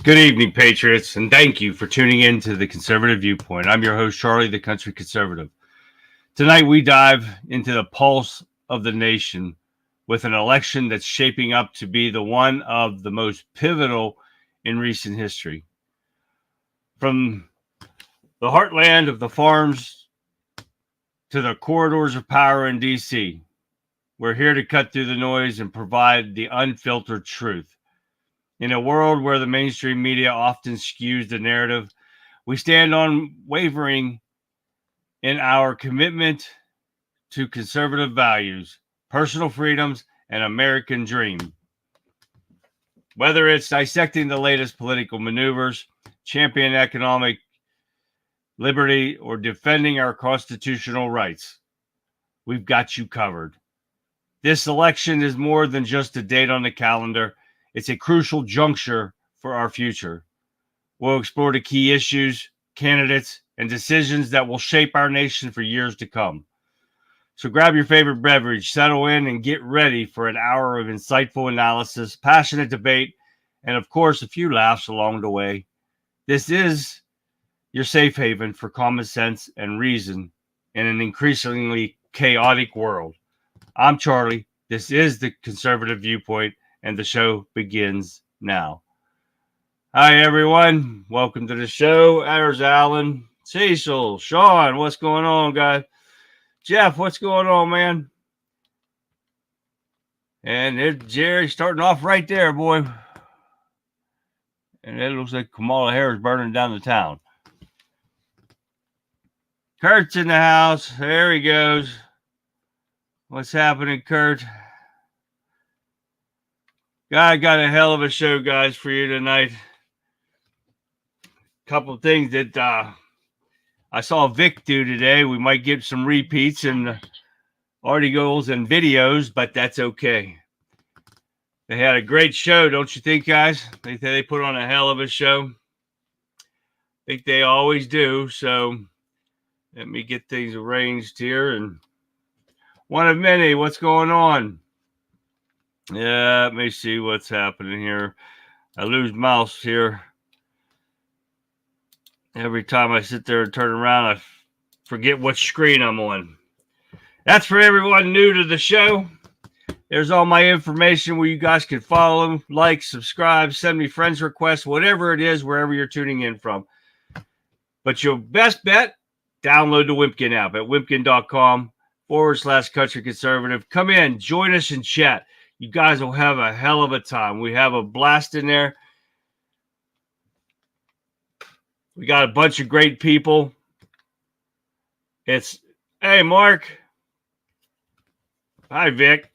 Good evening, Patriots, and thank you for tuning in to the Conservative Viewpoint. I'm your host, Charlie, the Country Conservative. Tonight, we dive into the pulse of the nation with an election that's shaping up to be the one of the most pivotal in recent history. From the heartland of the farms to the corridors of power in D.C., we're here to cut through the noise and provide the unfiltered truth. In a world where the mainstream media often skews the narrative, we stand unwavering in our commitment to conservative values, personal freedoms, and American dream. Whether it's dissecting the latest political maneuvers, championing economic liberty, or defending our constitutional rights, we've got you covered. This election is more than just a date on the calendar. It's a crucial juncture for our future. We'll explore the key issues, candidates, and decisions that will shape our nation for years to come. So grab your favorite beverage, settle in, and get ready for an hour of insightful analysis, passionate debate, and of course, a few laughs along the way. This is your safe haven for common sense and reason in an increasingly chaotic world. I'm Charlie. This is the Conservative Viewpoint, and the show begins now. Hi, everyone. Welcome to the show. There's Alan, Cecil, Sean. What's going on, guys? Jeff, what's going on, man? And there's Jerry starting off right there, boy. And it looks like Kamala Harris burning down the town. Kurt's in the house. There he goes. What's happening, Kurt? I got a hell of a show, guys, for you tonight. Couple of things that I saw Vic do today. We might get some repeats and articles and videos, but that's okay. They had a great show, don't you think, guys? They put on a hell of a show. I think they always do. So let me get things arranged here. And one of many, what's going on? Yeah, let me see what's happening here. I lose mouse here. Every time I sit there and turn around, I forget what screen I'm on. That's for everyone new to the show. There's all my information where you guys can follow, like, subscribe, send me friends requests, whatever it is, wherever you're tuning in from. But your best bet, download the Wimpkin app at wimpkin.com/country conservative. Come in, join us and chat. You guys will have a hell of a time. We have a blast in there. We got a bunch of great people. Hey, Mark. Hi, Vic.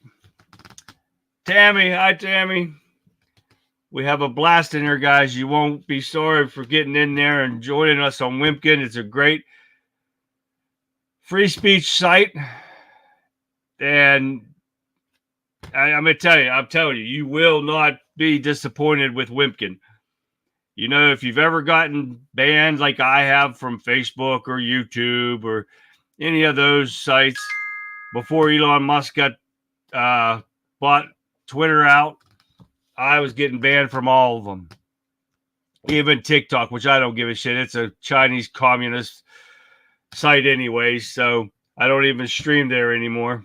Tammy. Hi, Tammy. We have a blast in there, guys. You won't be sorry for getting in there and joining us on Wimpkin. It's a great free speech site. And I'm telling you, you will not be disappointed with Wimpkin. You know, if you've ever gotten banned like I have from Facebook or YouTube or any of those sites before Elon Musk got bought Twitter out, I was getting banned from all of them. Even TikTok, which I don't give a shit. It's a Chinese communist site anyway, so I don't even stream there anymore.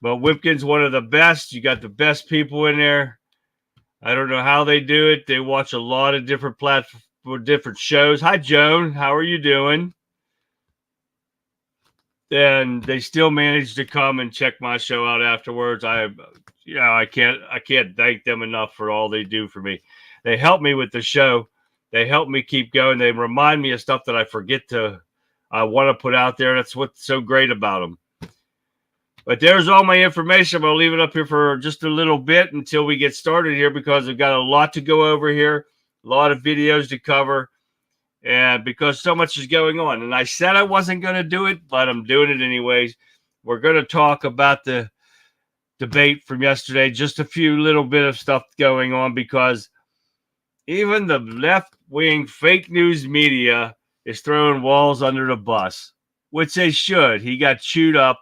But Wimpkin's one of the best. You got the best people in there. I don't know how they do it. They watch a lot of different platforms, different shows. Hi, Joan. How are you doing? And they still manage to come and check my show out afterwards. I can't thank them enough for all they do for me. They help me with the show. They help me keep going. They remind me of stuff that I want to put out there. That's what's so great about them. But there's all my information. I'm going to leave it up here for just a little bit until we get started here because I've got a lot to go over here, a lot of videos to cover, and because so much is going on. And I said I wasn't going to do it, but I'm doing it anyways. We're going to talk about the debate from yesterday, just a few little bit of stuff going on because even the left-wing fake news media is throwing walls under the bus, which they should. He got chewed up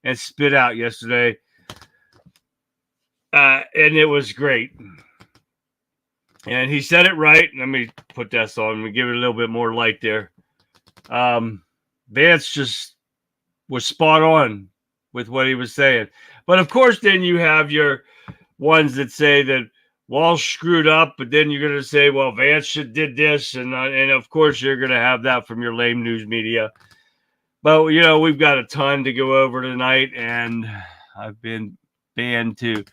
and spit out yesterday. And it was great. And he said it right. Let me put this on. Let me give it a little bit more light there. Vance just was spot on with what he was saying. But of course, then you have your ones that say that Walsh screwed up, but then you're going to say, well, Vance did this. And of course, you're going to have that from your lame news media. But, you know, we've got a ton to go over tonight, and I've been banned too.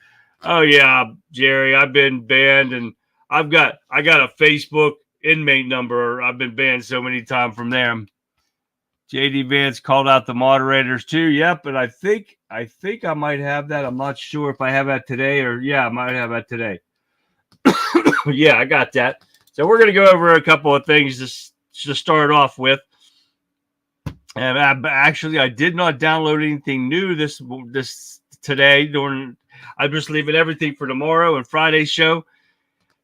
Oh, yeah, Jerry, I've been banned, and I got a Facebook inmate number. I've been banned so many times from them. JD Vance called out the moderators too. Yep, and I think I might have that. I'm not sure if I have that today or I might have that today. Yeah, I got that. So we're gonna go over a couple of things to start off with. And I did not download anything new this today. I'm just leaving everything for tomorrow and Friday's show.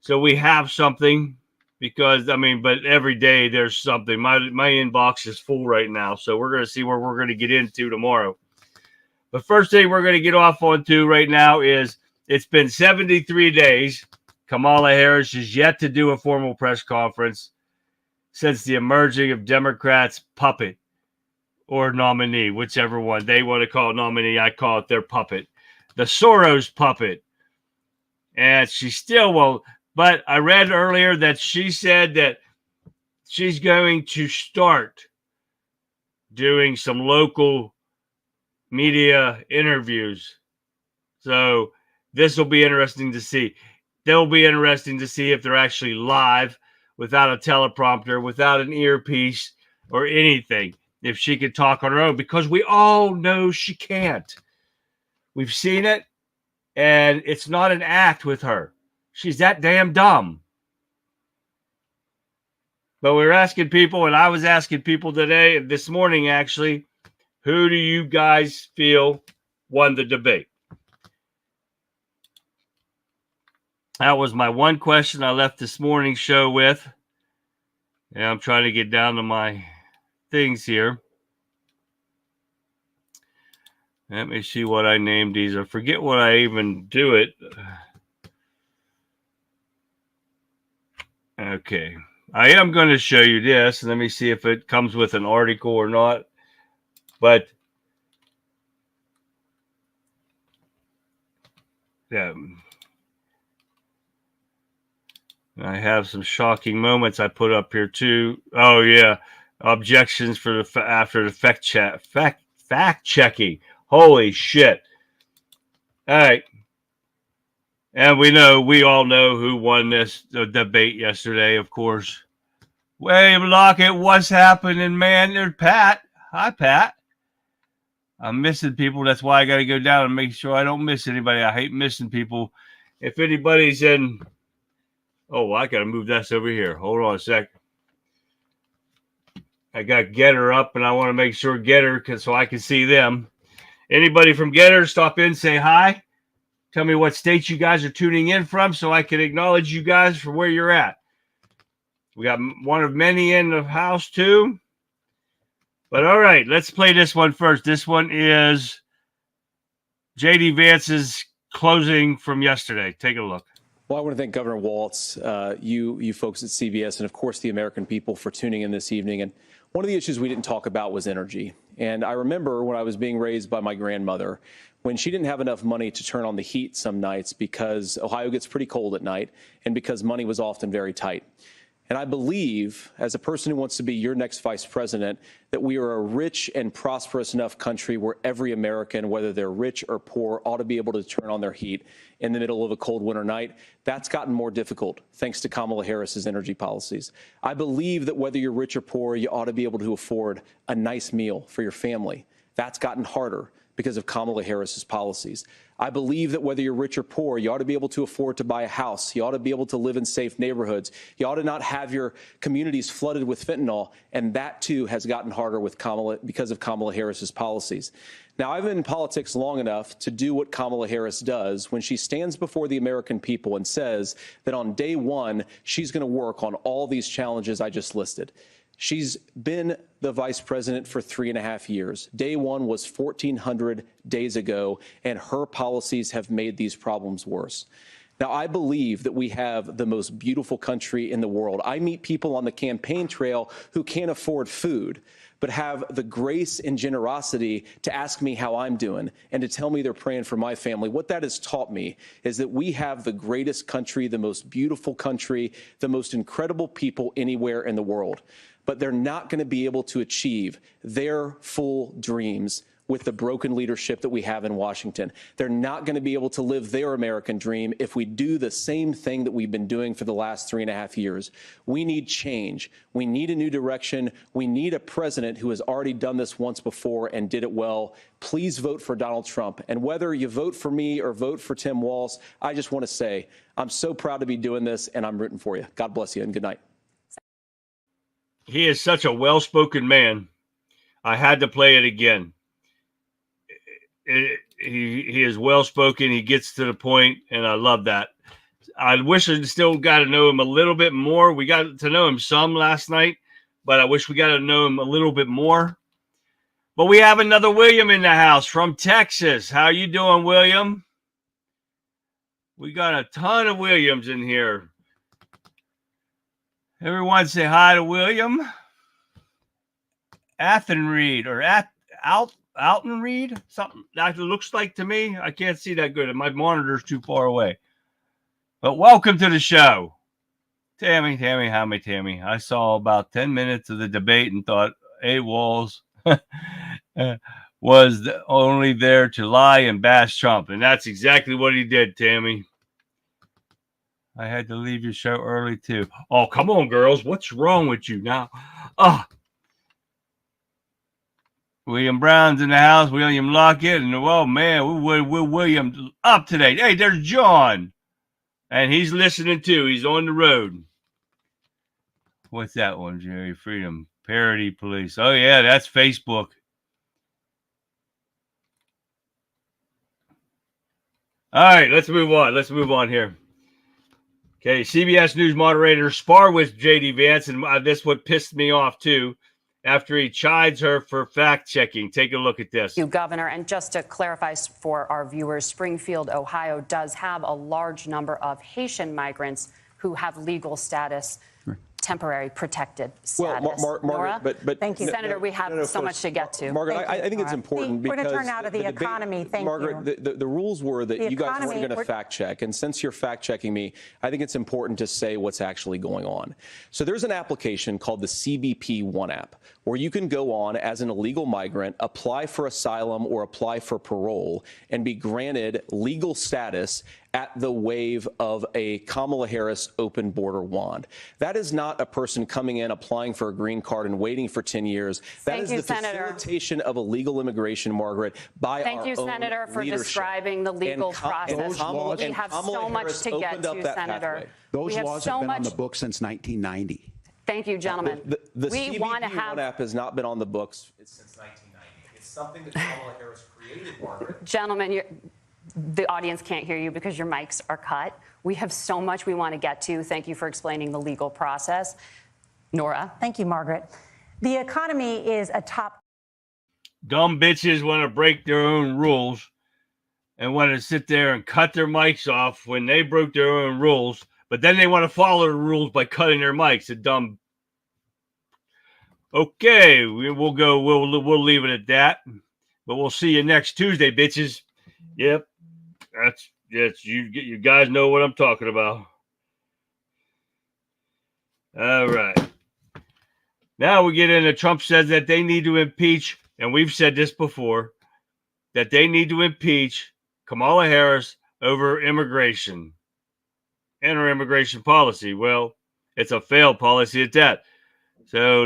So we have something. Because, I mean, but every day there's something. My inbox is full right now. So we're going to see where we're going to get into tomorrow. The first thing we're going to get off onto right now is it's been 73 days. Kamala Harris is yet to do a formal press conference since the emerging of Democrats' puppet or nominee, whichever one. They want to call it nominee. I call it their puppet. The Soros puppet. And she still won't. But I read earlier that she said that she's going to start doing some local media interviews. So this will be interesting to see. They'll be interesting to see if they're actually live without a teleprompter, without an earpiece or anything. If she could talk on her own, because we all know she can't. We've seen it, and it's not an act with her. She's that damn dumb. But we're asking people, and I was asking people today, this morning actually, who do you guys feel won the debate? That was my one question I left this morning's show with. And I'm trying to get down to my things here. Let me see what I named these. I forget what I even do it. Okay. I am going to show you this. Let me see if it comes with an article or not. But yeah, I have some shocking moments I put up here too. Oh yeah, objections for after the fact checking. Holy shit! All right, and we all know who won this debate yesterday. Of course, William Lockett. What's happening, man? There's Pat. Hi, Pat. I'm missing people. That's why I got to go down and make sure I don't miss anybody. I hate missing people. If anybody's in... Oh, I got to move this over here. Hold on a sec. I got Getter up, and I want to make sure Getter, so I can see them. Anybody from Getter, stop in, say hi. Tell me what state you guys are tuning in from so I can acknowledge you guys for where you're at. We got one of many in the house, too. But all right, let's play this one first. This one is J.D. Vance's closing from yesterday. Take a look. Well, I want to thank Governor Walz, you folks at CBS, and of course the American people for tuning in this evening. And one of the issues we didn't talk about was energy. And I remember when I was being raised by my grandmother, when she didn't have enough money to turn on the heat some nights because Ohio gets pretty cold at night and because money was often very tight. And I believe, as a person who wants to be your next vice president, that we are a rich and prosperous enough country where every American, whether they're rich or poor, ought to be able to turn on their heat in the middle of a cold winter night. That's gotten more difficult thanks to Kamala Harris's energy policies. I believe that whether you're rich or poor, you ought to be able to afford a nice meal for your family. That's gotten harder because of Kamala Harris's policies. I believe that whether you're rich or poor, you ought to be able to afford to buy a house. You ought to be able to live in safe neighborhoods. You ought to not have your communities flooded with fentanyl. And that, too, has gotten harder with because of Kamala Harris's policies. Now, I've been in politics long enough to do what Kamala Harris does when she stands before the American people and says that on day one, she's going to work on all these challenges I just listed. She's been the vice president for 3.5 years. Day one was 1,400 days ago, and her policies have made these problems worse. Now, I believe that we have the most beautiful country in the world. I meet people on the campaign trail who can't afford food, but have the grace and generosity to ask me how I'm doing and to tell me they're praying for my family. What that has taught me is that we have the greatest country, the most beautiful country, the most incredible people anywhere in the world. But they're not going to be able to achieve their full dreams with the broken leadership that we have in Washington. They're not going to be able to live their American dream if we do the same thing that we've been doing for the last 3.5 years. We need change. We need a new direction. We need a president who has already done this once before and did it well. Please vote for Donald Trump. And whether you vote for me or vote for Tim Walz, I just want to say I'm so proud to be doing this, and I'm rooting for you. God bless you, and good night. He is such a well-spoken man. I had to play it again. He is well-spoken. He gets to the point, and I love that. I wish I still got to know him a little bit more. We got to know him some last night, but I wish we got to know him a little bit more. But we have another William in the house from Texas. How you doing, William? We got a ton of Williams in here. Everyone say hi to William. Athenreed or Alton Reed, something that looks like to me. I can't see that good. My monitor's too far away. But welcome to the show. Tammy. I saw about 10 minutes of the debate and thought, hey, Walz was only there to lie and bash Trump. And that's exactly what he did, Tammy. I had to leave your show early, too. Oh, come on, girls. What's wrong with you now? William Brown's in the house. William Lockett. And, oh, man, we're William up today. Hey, there's John. And he's listening, too. He's on the road. What's that one, Jerry? Freedom. Parody Police. Oh, yeah, that's Facebook. All right, let's move on. Let's move on here. Okay, CBS News moderator spar with J.D. Vance, and this what pissed me off, too, after he chides her for fact-checking. Take a look at this. You, Governor, and just to clarify for our viewers, Springfield, Ohio does have a large number of Haitian migrants who have legal status, temporary protected status. Well, Margaret, but thank you, Senator. We have so much to get to. Margaret, I think it's important because we're going to turn out of the economy. Thank you. Margaret, the rules were that you guys weren't going to fact check, and since you're fact checking me, I think it's important to say what's actually going on. So there's an application called the CBP One app, where you can go on as an illegal migrant, apply for asylum or apply for parole, and be granted legal status at the wave of a Kamala Harris open border wand. That is not a person coming in, applying for a green card and waiting for 10 years. That is the facilitation of illegal immigration, Margaret, by our own leadership. Thank you, Senator, for describing the legal process. We have so much to get to, Senator. Those laws have been on the books since 1990. Thank you, gentlemen. The CBP One app has not been on the books since 1990. It's something that Kamala Harris created, Margaret. Gentlemen, the audience can't hear you because your mics are cut. We have so much we want to get to. Thank you for explaining the legal process. Nora. Thank you, Margaret. The economy is a top. Dumb bitches want to break their own rules and want to sit there and cut their mics off when they broke their own rules, but then they want to follow the rules by cutting their mics. The dumb. Okay, we'll go. We'll leave it at that. But we'll see you next Tuesday, bitches. Yep. That's you guys know what I'm talking about. All right. Now we get into Trump says that they need to impeach, and we've said this before, that they need to impeach Kamala Harris over immigration and her immigration policy. Well, it's a failed policy at that. So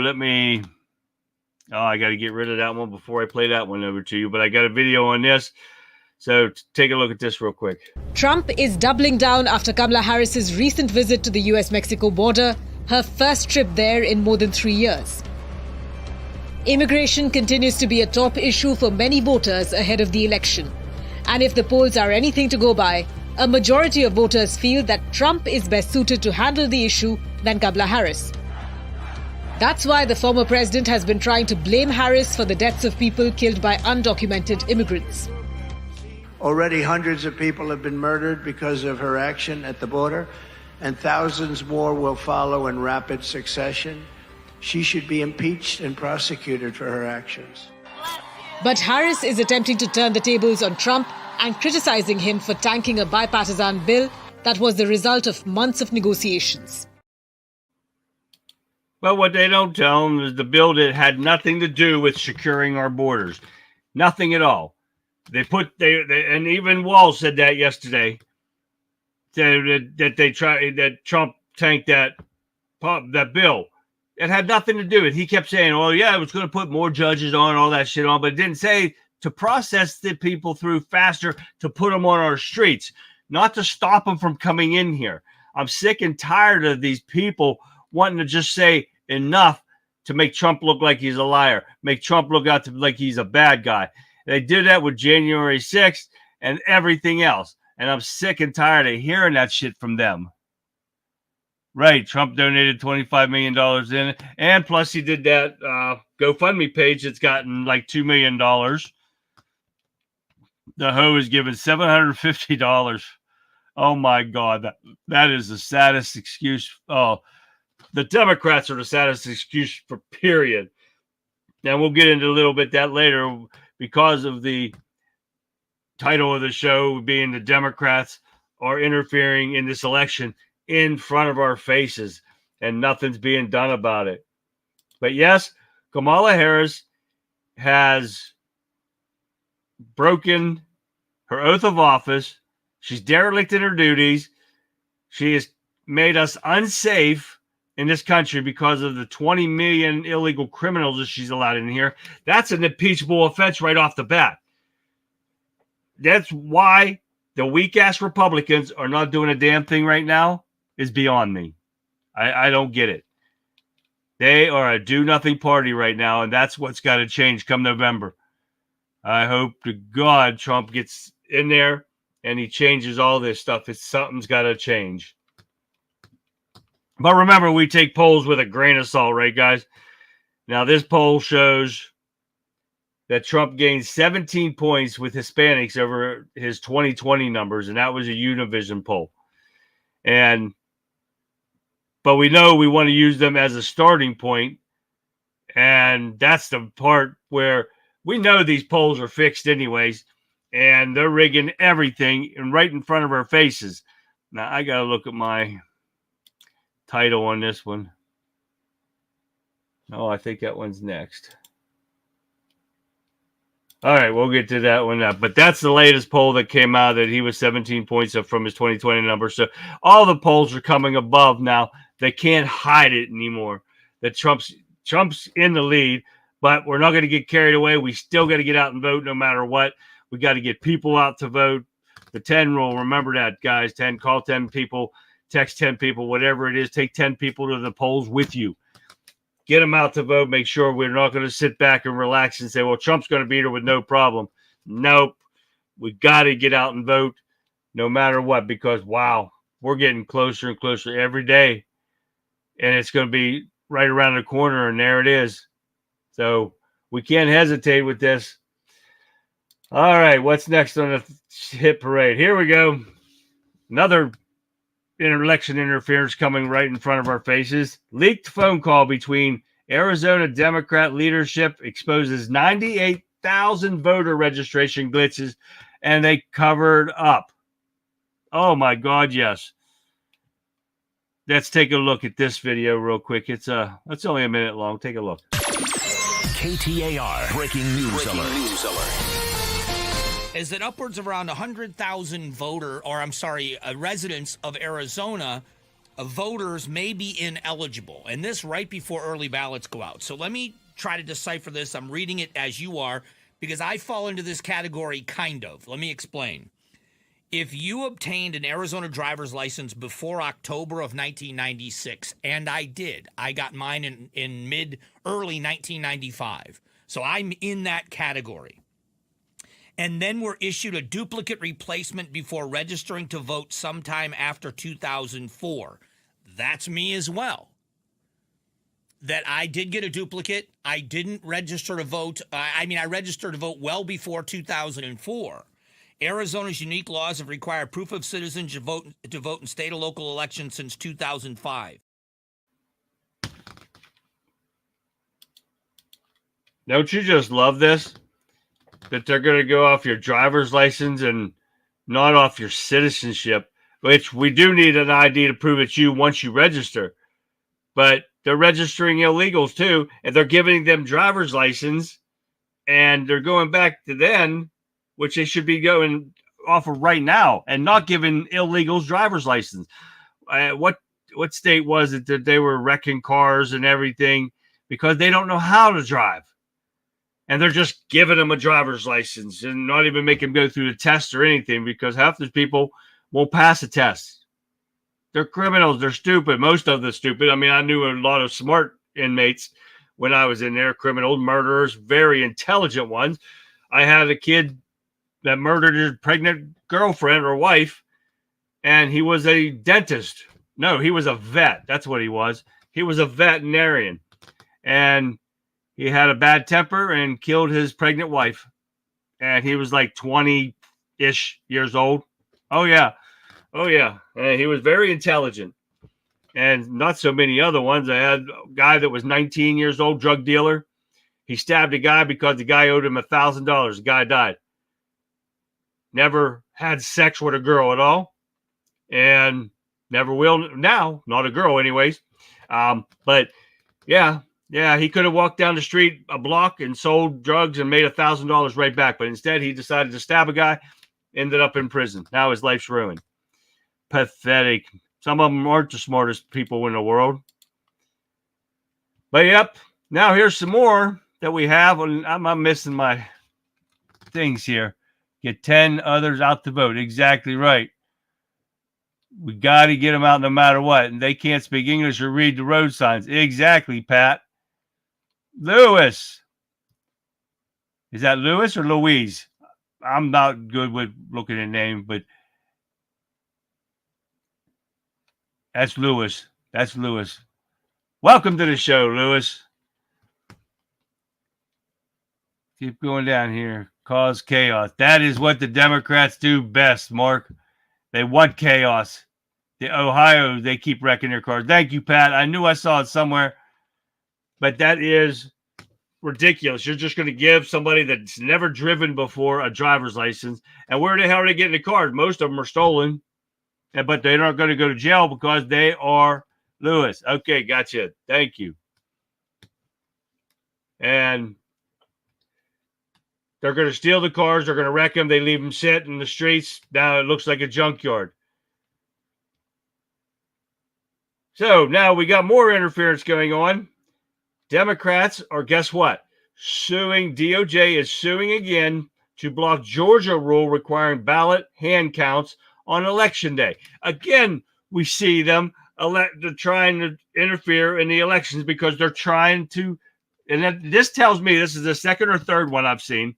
I got to get rid of that one before I play that one over to you, but I got a video on this. So take a look at this real quick. Trump is doubling down after Kamala Harris's recent visit to the US-Mexico border, her first trip there in more than 3 years. Immigration continues to be a top issue for many voters ahead of the election. And if the polls are anything to go by, a majority of voters feel that Trump is best suited to handle the issue than Kamala Harris. That's why the former president has been trying to blame Harris for the deaths of people killed by undocumented immigrants. Already hundreds of people have been murdered because of her action at the border, and thousands more will follow in rapid succession. She should be impeached and prosecuted for her actions. But Harris is attempting to turn the tables on Trump and criticizing him for tanking a bipartisan bill that was the result of months of negotiations. But what they don't tell them is the bill that had nothing to do with securing our borders. Nothing at all. And even Wall said that yesterday. That Trump tanked that bill. It had nothing to do with it. He kept saying, well, yeah, it was going to put more judges on, all that shit on, but it didn't say to process the people through faster, to put them on our streets, not to stop them from coming in here. I'm sick and tired of these people wanting to just say enough to make Trump look like he's a liar, make Trump look out like he's a bad guy. They did that with January 6th and everything else. And I'm sick and tired of hearing that shit from them. Right. Trump donated $25 million in it. And plus he did that GoFundMe page that's gotten like $2 million. The hoe is given $750. Oh, my God. That is the saddest excuse. Oh, the Democrats are the saddest excuse for period. And we'll get into a little bit that later because of the title of the show being the Democrats are interfering in this election in front of our faces and nothing's being done about it. But yes, Kamala Harris has broken her oath of office. She's derelict in her duties. She has made us unsafe in this country because of the 20 million illegal criminals that she's allowed in here. That's an impeachable offense right off the bat. That's why the weak-ass Republicans are not doing a damn thing right now is beyond me. I don't get it. They are a do-nothing party right now, and that's what's got to change come November. I hope to God Trump gets in there and he changes all this stuff. Something's got to change. But remember, we take polls with a grain of salt, right, guys? Now, this poll shows that Trump gained 17 points with Hispanics over his 2020 numbers, and that was a Univision poll. But we know we want to use them as a starting point, and that's the part where we know these polls are fixed anyways, and they're rigging everything and right in front of our faces. Now, I got to look at my title on this one. Oh, I think that one's next. All right, we'll get to that one now. But that's the latest poll that came out that he was 17 points up from his 2020 number. So all the polls are coming above now. They can't hide it anymore. That Trump's in the lead, but we're not going to get carried away. We still got to get out and vote no matter what. We got to get people out to vote. The 10 rule, remember that, guys. 10, call 10 people, text 10 people, whatever it is. Take 10 people to the polls with you. Get them out to vote. Make sure we're not going to sit back and relax and say, well, Trump's going to beat her with no problem. Nope. We got to get out and vote no matter what because, wow, we're getting closer and closer every day. And it's going to be right around the corner, and there it is. So we can't hesitate with this. All right, what's next on the hit parade? Here we go. Another election interference coming right in front of our faces. Leaked phone call between Arizona Democrat leadership exposes 98,000 voter registration glitches, and they covered up. Oh my God, yes. Let's take a look at this video real quick. It's only a minute long. Take a look. KTAR breaking news alert. Is that upwards of around 100,000 residents of Arizona, voters may be ineligible, and this right before early ballots go out. So let me try to decipher this. I'm reading it as you are because I fall into this category kind of. Let me explain. If you obtained an Arizona driver's license before October of 1996, and I did, I got mine in early 1995. So I'm in that category. And then were issued a duplicate replacement before registering to vote sometime after 2004. That's me as well. That I did get a duplicate. I didn't register to vote. I registered to vote well before 2004. Arizona's unique laws have required proof of citizenship to vote in state and local elections since 2005. Don't you just love this? That they're going to go off your driver's license and not off your citizenship, which we do need an ID to prove it's you once you register. But they're registering illegals too, and they're giving them driver's license, and they're going back to then, which they should be going off of right now, and not giving illegals driver's license. What state was it that they were wrecking cars and everything because they don't know how to drive? And they're just giving them a driver's license and not even make them go through the test or anything because half these people won't pass a test. They're criminals. They're stupid. Most of them stupid. I mean, I knew a lot of smart inmates when I was in there, criminals, murderers, very intelligent ones. I had a kid that murdered his pregnant girlfriend or wife, and he was a dentist. No, he was a vet. That's what he was. He was a veterinarian. And he had a bad temper and killed his pregnant wife. And he was like 20-ish years old. Oh, yeah. Oh, yeah. And he was very intelligent. And not so many other ones. I had a guy that was 19 years old, drug dealer. He stabbed a guy because the guy owed him $1,000. The guy died. Never had sex with a girl at all. And never will now. Not a girl anyways. But, yeah. Yeah, he could have walked down the street a block and sold drugs and made $1,000 right back. But instead, he decided to stab a guy, ended up in prison. Now his life's ruined. Pathetic. Some of them aren't the smartest people in the world. But, yep, now here's some more that we have. I'm missing my things here. Get 10 others out to vote. Exactly right. We got to get them out no matter what. And they can't speak English or read the road signs. Exactly, Pat. Lewis. Is that Lewis or Louise? I'm not good with looking at names, but that's Lewis. That's Lewis. Welcome to the show, Lewis. Keep going down here. Cause chaos. That is what the Democrats do best, Mark. They want chaos. The Ohio, they keep wrecking their cars. Thank you, Pat. I knew I saw it somewhere. But that is ridiculous. You're just going to give somebody that's never driven before a driver's license. And where the hell are they getting the cars? Most of them are stolen. But they're not going to go to jail because they are Lewis. Okay, gotcha. Thank you. And they're going to steal the cars. They're going to wreck them. They leave them sit in the streets. Now it looks like a junkyard. So now we got more interference going on. Democrats are, guess what? Suing. DOJ is suing again to block Georgia rule requiring ballot hand counts on election day. Again, we see them they're trying to interfere in the elections because they're trying to, and this tells me, this is the second or third one I've seen,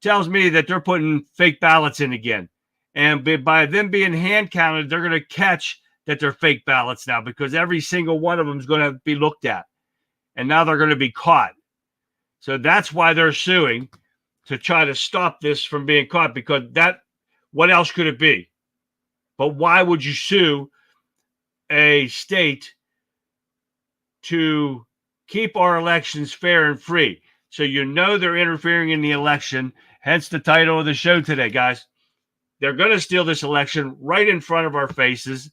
tells me that they're putting fake ballots in again. And by them being hand counted, they're going to catch that they're fake ballots now because every single one of them is going to be looked at. And now they're going to be caught. So that's why they're suing, to try to stop this from being caught, because what else could it be? But why would you sue a state to keep our elections fair and free? So you know they're interfering in the election, hence the title of the show today, guys. They're going to steal this election right in front of our faces,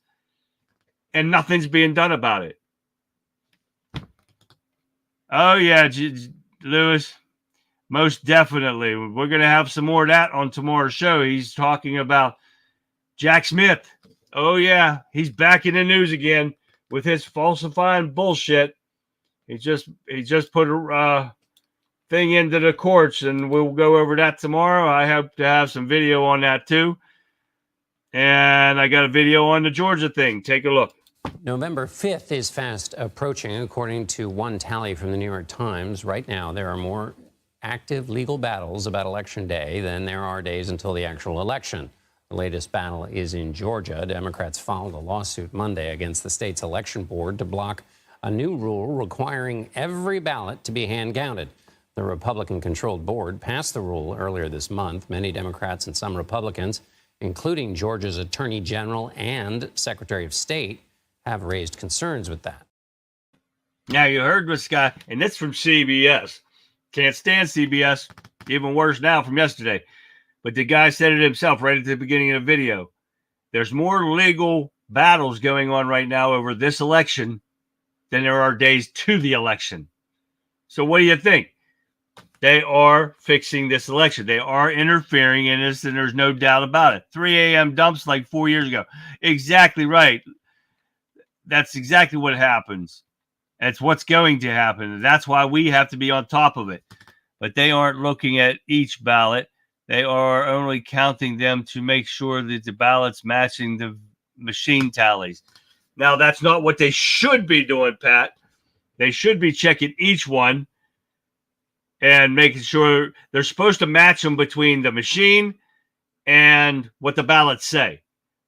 and nothing's being done about it. Oh, yeah, Lewis, most definitely. We're going to have some more of that on tomorrow's show. He's talking about Jack Smith. Oh, yeah, he's back in the news again with his falsifying bullshit. He just put a thing into the courts, and we'll go over that tomorrow. I hope to have some video on that, too. And I got a video on the Georgia thing. Take a look. November 5th is fast approaching, according to one tally from the New York Times. Right now, there are more active legal battles about Election Day than there are days until the actual election. The latest battle is in Georgia. Democrats filed a lawsuit Monday against the state's election board to block a new rule requiring every ballot to be hand counted. The Republican-controlled board passed the rule earlier this month. Many Democrats and some Republicans, including Georgia's Attorney General and Secretary of State, have raised concerns with that. Now, you heard this guy, and it's from CBS. Can't stand CBS. Even worse now from yesterday. But the guy said it himself right at the beginning of the video. There's more legal battles going on right now over this election than there are days to the election. So what do you think? They are fixing this election. They are interfering in this, and there's no doubt about it. 3 a.m. dumps like 4 years ago. Exactly right. That's exactly what happens. That's what's going to happen. And that's why we have to be on top of it. But they aren't looking at each ballot. They are only counting them to make sure that the ballot's matching the machine tallies. Now, that's not what they should be doing, Pat. They should be checking each one and making sure they're supposed to match them between the machine and what the ballots say.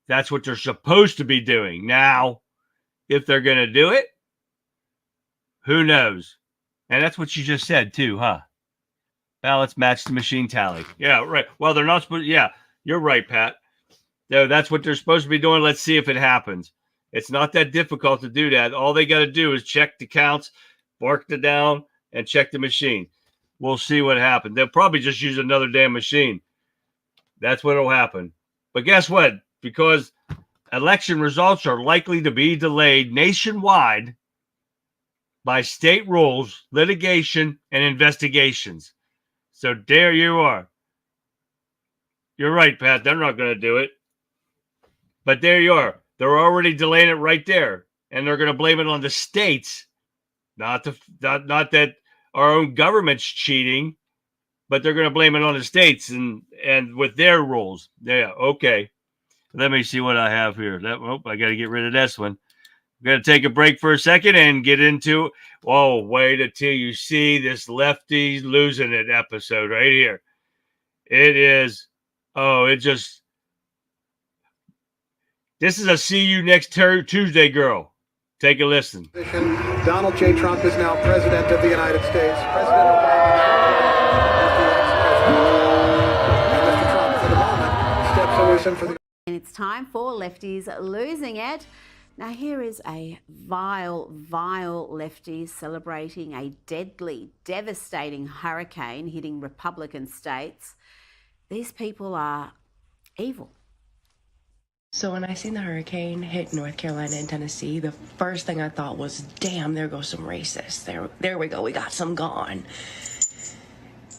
That's what they're supposed to be doing. Now, if they're going to do it, who knows? And that's what you just said, too, huh? Ballots match the machine tally. Yeah, right. Well, they're not supposed. Yeah, you're right, Pat. No, that's what they're supposed to be doing. Let's see if it happens. It's not that difficult to do that. All they got to do is check the counts, mark it down, and check the machine. We'll see what happens. They'll probably just use another damn machine. That's what will happen. But guess what? Because election results are likely to be delayed nationwide by state rules, litigation, and investigations. So there you are. You're right, Pat. They're not going to do it. But there you are. They're already delaying it right there. And they're going to blame it on the states. Not that our own government's cheating, but they're going to blame it on the states and with their rules. Yeah, okay. Let me see what I have here. I got to get rid of this one. We're going to take a break for a second and get into, wait until you see this lefties losing it episode right here. It is, this is a see you next Tuesday girl. Take a listen. Donald J. Trump is now president of the United States. President and Mr. Trump, for the moment, steps away for the... And it's time for Lefties Losing It. Now, here is a vile lefty celebrating a deadly, devastating hurricane hitting Republican states. These people are evil. So when I seen the hurricane hit North Carolina and Tennessee, the first thing I thought was, damn, there goes some racists. There we go, we got some gone.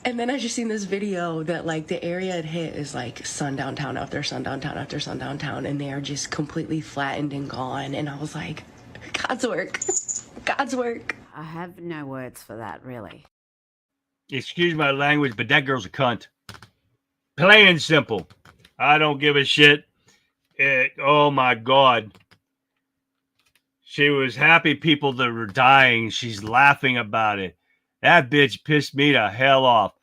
And then I just seen this video that, like, the area it hit is, like, sundown town after sundown town after sundown town, and they are just completely flattened and gone. And I was like, God's work. God's work. I have no words for that, really. Excuse my language, but that girl's a cunt. Plain and simple. I don't give a shit. Oh, my God. She was happy people that were dying. She's laughing about it. That bitch pissed me the hell off.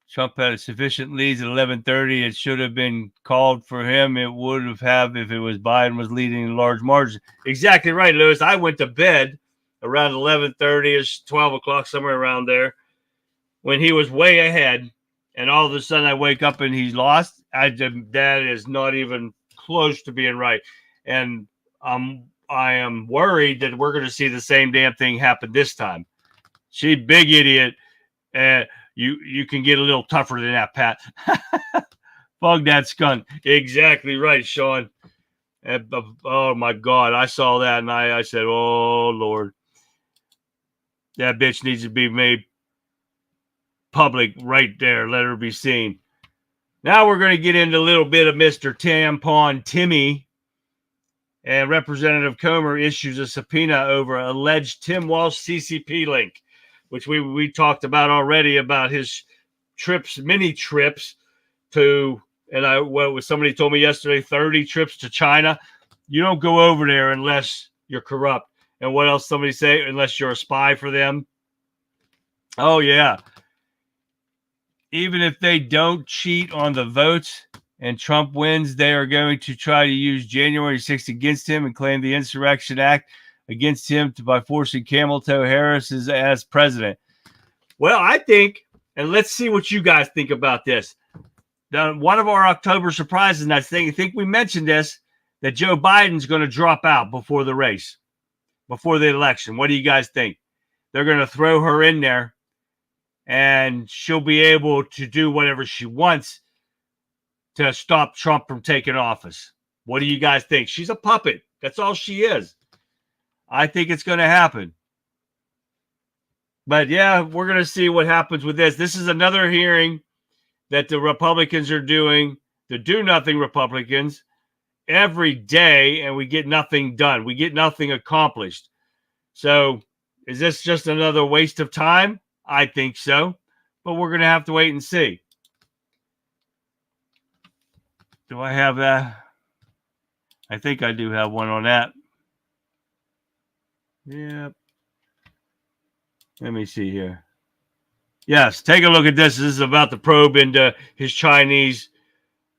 Trump had sufficient leads at 11:30. It should have been called for him. It would have if it was Biden was leading in large margins. Exactly right, Lewis. I went to bed around 11:30ish, 12 o'clock, somewhere around there, when he was way ahead. And all of a sudden I wake up and he's lost. That is not even close to being right. And I am worried that we're going to see the same damn thing happen this time. She big idiot. You can get a little tougher than that, Pat. Bug that skunk. Exactly right, Sean. Oh, my God. I saw that, and I said, oh, Lord. That bitch needs to be made public right there. Let her be seen. Now we're going to get into a little bit of Mr. Tampon Timmy. And Representative Comer issues a subpoena over alleged Tim Walsh CCP link, which we talked about already, about his many trips to, and somebody told me yesterday, 30 trips to China. You don't go over there unless you're corrupt. And what else somebody say? Unless you're a spy for them. Oh, yeah. Even if they don't cheat on the votes and Trump wins, they are going to try to use January 6th against him and claim the Insurrection Act against him by forcing Camel Toe Harris as president. Well, I think, and let's see what you guys think about this. One of our October surprises, and I think we mentioned this, that Joe Biden's going to drop out before the race, before the election. What do you guys think? They're going to throw her in there, and she'll be able to do whatever she wants to stop Trump from taking office. What do you guys think? She's a puppet. That's all she is. I think it's going to happen. But yeah, we're going to see what happens with this. This is another hearing that the Republicans are doing, the do-nothing Republicans, every day, and we get nothing done. We get nothing accomplished. So is this just another waste of time? I think so. But we're going to have to wait and see. Do I have that? I think I do have one on that. Yep. Let me see here. Yes, take a look at this. This is about the probe into his Chinese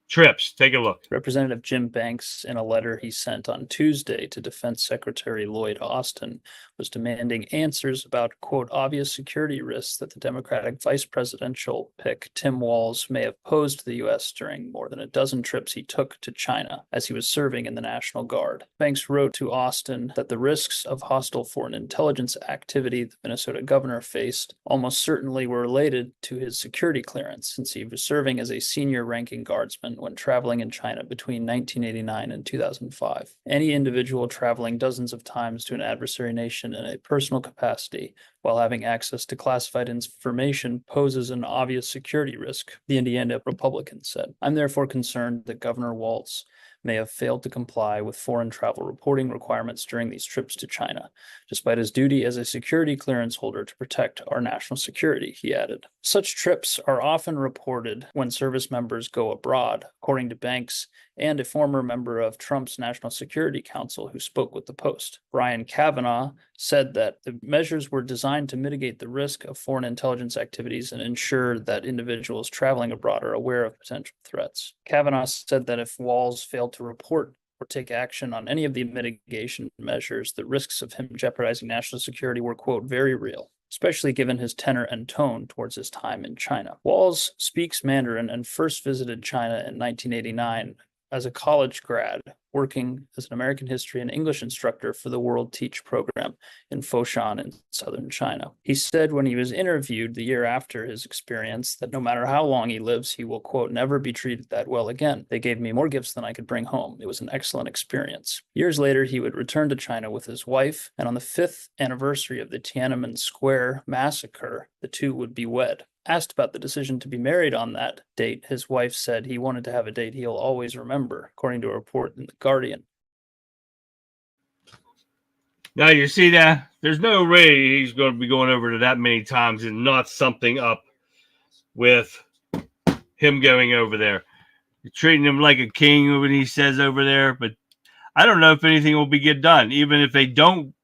trips. Take a look. Representative Jim Banks, in a letter he sent on Tuesday to Defense Secretary Lloyd Austin, was demanding answers about, quote, obvious security risks that the Democratic vice presidential pick Tim Walz may have posed to the U.S. during more than a dozen trips he took to China as he was serving in the National Guard. Banks wrote to Austin that the risks of hostile foreign intelligence activity the Minnesota governor faced almost certainly were related to his security clearance, since he was serving as a senior ranking guardsman when traveling in China between 1989 and 2005. Any individual traveling dozens of times to an adversary nation in a personal capacity while having access to classified information poses an obvious security risk, the Indiana Republican said. I'm therefore concerned that Governor Walz may have failed to comply with foreign travel reporting requirements during these trips to China, despite his duty as a security clearance holder to protect our national security, he added. Such trips are often reported when service members go abroad, according to Banks and a former member of Trump's National Security Council who spoke with the Post. Brian Kavanaugh said that the measures were designed to mitigate the risk of foreign intelligence activities and ensure that individuals traveling abroad are aware of potential threats. Kavanaugh said that if Walz failed to report or take action on any of the mitigation measures, the risks of him jeopardizing national security were, quote, very real, especially given his tenor and tone towards his time in China. Walz speaks Mandarin and first visited China in 1989 as a college grad, working as an American history and English instructor for the World Teach program in Foshan in southern China. He said when he was interviewed the year after his experience that no matter how long he lives, he will, quote, never be treated that well again. They gave me more gifts than I could bring home. It was an excellent experience. Years later, he would return to China with his wife, and on the 5th anniversary of the Tiananmen Square massacre, the two would be wed. Asked about the decision to be married on that date, his wife said he wanted to have a date he'll always remember, according to a report in The Guardian. Now, you see that? There's no way he's going to be going over to that many times and not something up with him going over there. You're treating him like a king when he says over there, but I don't know if anything will get done. Even if they don't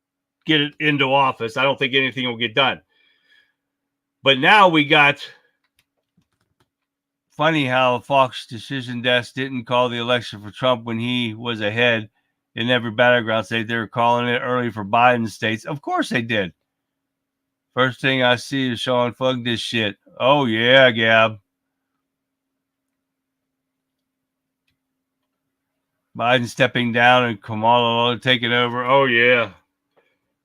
get it into office, I don't think anything will get done. But now we got, funny how Fox Decision Desk didn't call the election for Trump when he was ahead in every battleground state. They were calling it early for Biden states. Of course they did. First thing I see is Sean Fug this shit. Oh, yeah, Gab. Biden stepping down and Kamala taking over. Oh, yeah.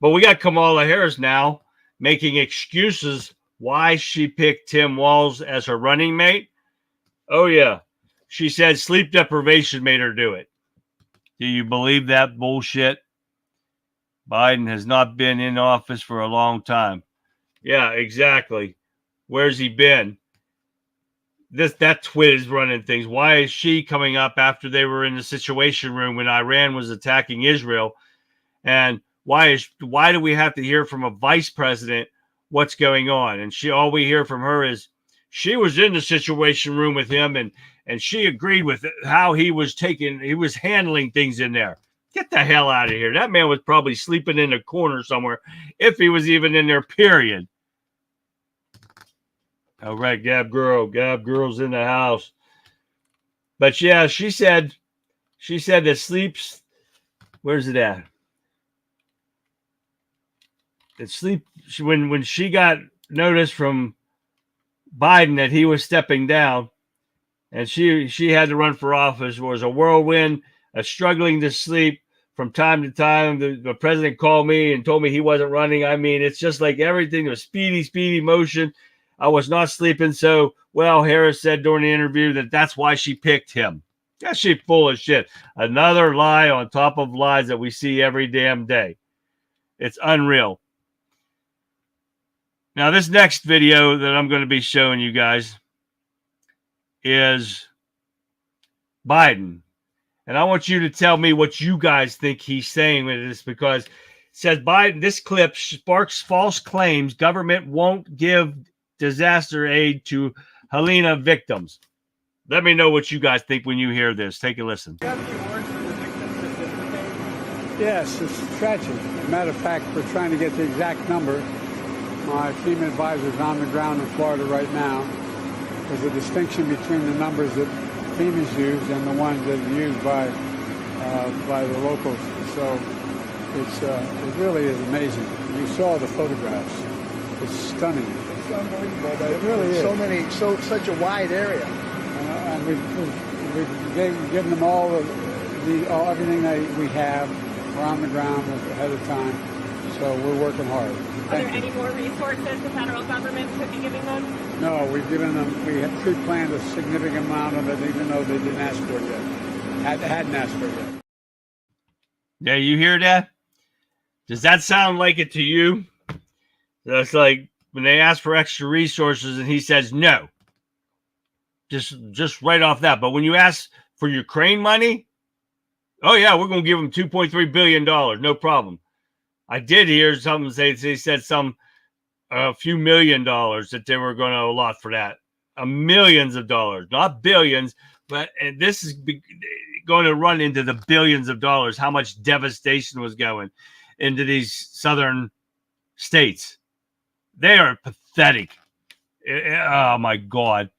But we got Kamala Harris now making excuses why she picked Tim Walz as her running mate. Oh, yeah. She said sleep deprivation made her do it. Do you believe that bullshit? Biden has not been in office for a long time. Yeah, exactly. Where's he been? That twit is running things. Why is she coming up after they were in the Situation Room when Iran was attacking Israel? And why do we have to hear from a vice president what's going on? And all we hear from her is she was in the Situation Room with him and she agreed with how he was handling things in there. Get the hell out of here. That man was probably sleeping in a corner somewhere if he was even in there, period. All right, Gab Girl's in the house. But yeah, she said that sleeps, where's it at? That sleep, when she got notice from Biden that he was stepping down, and she had to run for office. It was a whirlwind, struggling to sleep from time to time. The president called me and told me he wasn't running. I mean, it's just like everything was speedy motion. I was not sleeping so well. Harris said during the interview that that's why she picked him. That shit full of shit. Another lie on top of lies that we see every damn day. It's unreal. Now, this next video that I'm going to be showing you guys is Biden. And I want you to tell me what you guys think he's saying with this, because it says Biden, this clip sparks false claims government won't give disaster aid to Helena victims. Let me know what you guys think when you hear this. Take a listen. Yes, it's tragic. As a matter of fact, we're trying to get the exact number. My team advisor is on the ground in Florida right now. There's a distinction between the numbers that FEMA's used and the ones that are used by the locals. So it really is amazing. You saw the photographs. It's stunning. It's unbelievable. It really is. Such a wide area. And we've given them all everything that we have. We're on the ground ahead of time, so we're working hard. Are there any more resources the federal government could be giving them? No, we've given them, we have pre-planned a significant amount of it, even though they didn't ask for it yet. Hadn't asked for it yet. Yeah, you hear that? Does that sound like it to you? That's like when they ask for extra resources and he says no. Just right off that. But when you ask for Ukraine money, oh yeah, we're going to give them $2.3 billion. No problem. I did hear something say they said a few $1 million that they were going to allot for that. Millions of dollars, not billions, but and this is going to run into the billions of dollars. How much devastation was going into these southern states? They are pathetic. Oh my God.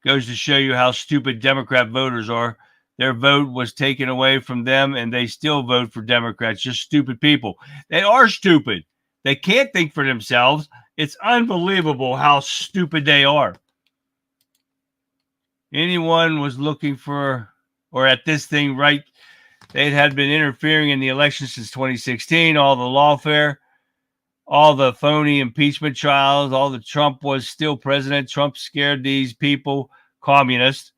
Goes to show you how stupid Democrat voters are. Their vote was taken away from them, and they still vote for Democrats. Just stupid people. They are stupid. They can't think for themselves. It's unbelievable how stupid they are. Anyone was looking for, or at this thing, right? They had been interfering in the election since 2016. All the lawfare, all the phony impeachment trials, all the Trump was still president. Trump scared these people, communists,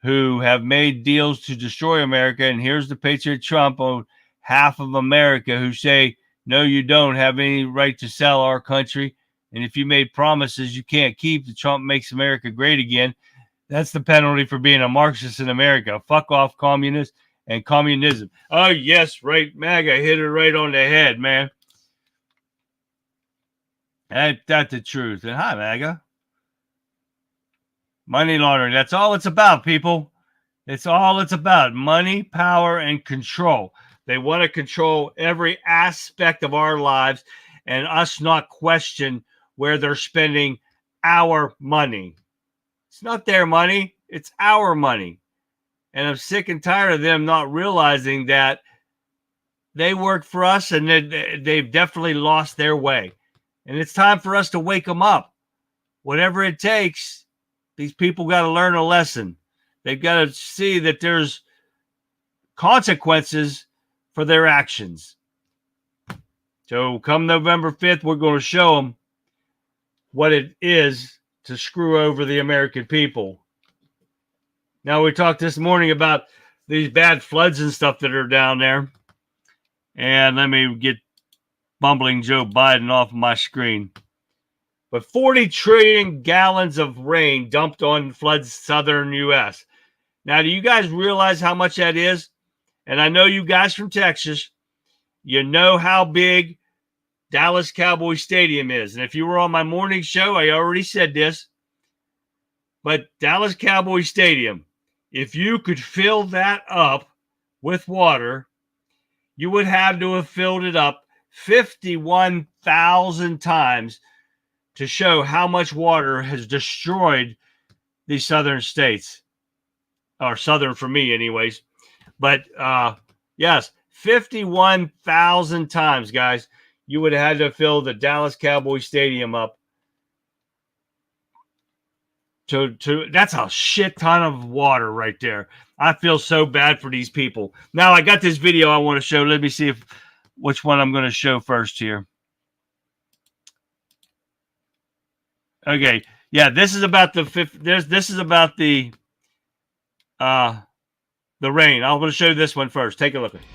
who have made deals to destroy America. And here's the patriot Trump on half of America who say, no, you don't have any right to sell our country. And if you made promises you can't keep, the Trump makes America great again. That's the penalty for being a Marxist in America. Fuck off, communists and communism. Oh, yes, right. MAGA hit it right on the head, man. That's the truth. And hi, MAGA. Money laundering. That's all it's about, people. It's all it's about. Money, power, and control. They want to control every aspect of our lives and us not question where they're spending our money. It's not their money. It's our money. And I'm sick and tired of them not realizing that they work for us and they've definitely lost their way. And it's time for us to wake them up. Whatever it takes, these people got to learn a lesson. They've got to see that there's consequences for their actions. So come November 5th, we're going to show them what it is to screw over the American people. Now, we talked this morning about these bad floods and stuff that are down there. And let me get bumbling Joe Biden off of my screen. But 40 trillion gallons of rain dumped on floods southern U.S. Now, do you guys realize how much that is? And I know you guys from Texas, you know how big Dallas Cowboy Stadium is. And if you were on my morning show, I already said this. But Dallas Cowboy Stadium, if you could fill that up with water, you would have to have filled it up 51,000 times to show how much water has destroyed these southern states. Or southern for me, anyways. But, yes, 51,000 times, guys, you would have had to fill the Dallas Cowboy Stadium up That's a shit ton of water right there. I feel so bad for these people. Now I got this video I want to show. Let me see which one I'm going to show first here. Okay. Yeah, this is about the this is about the rain. I'm going to show you this one first. Take a look at it.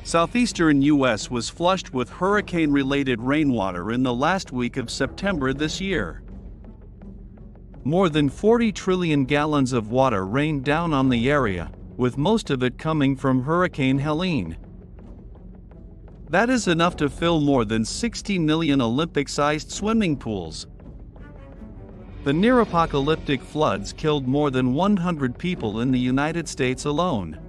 Southeastern U.S. was flushed with hurricane-related rainwater in the last week of September this year. More than 40 trillion gallons of water rained down on the area, with most of it coming from Hurricane Helene. That is enough to fill more than 60 million Olympic-sized swimming pools. The near-apocalyptic floods killed more than 100 people in the United States alone.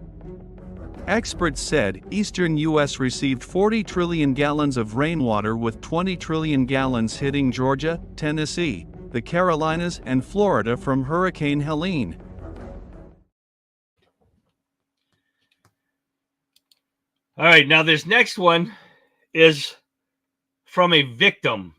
Experts said eastern U.S. received 40 trillion gallons of rainwater, with 20 trillion gallons hitting Georgia, Tennessee, the Carolinas, and Florida from Hurricane Helene. All right, now this next one is from a victim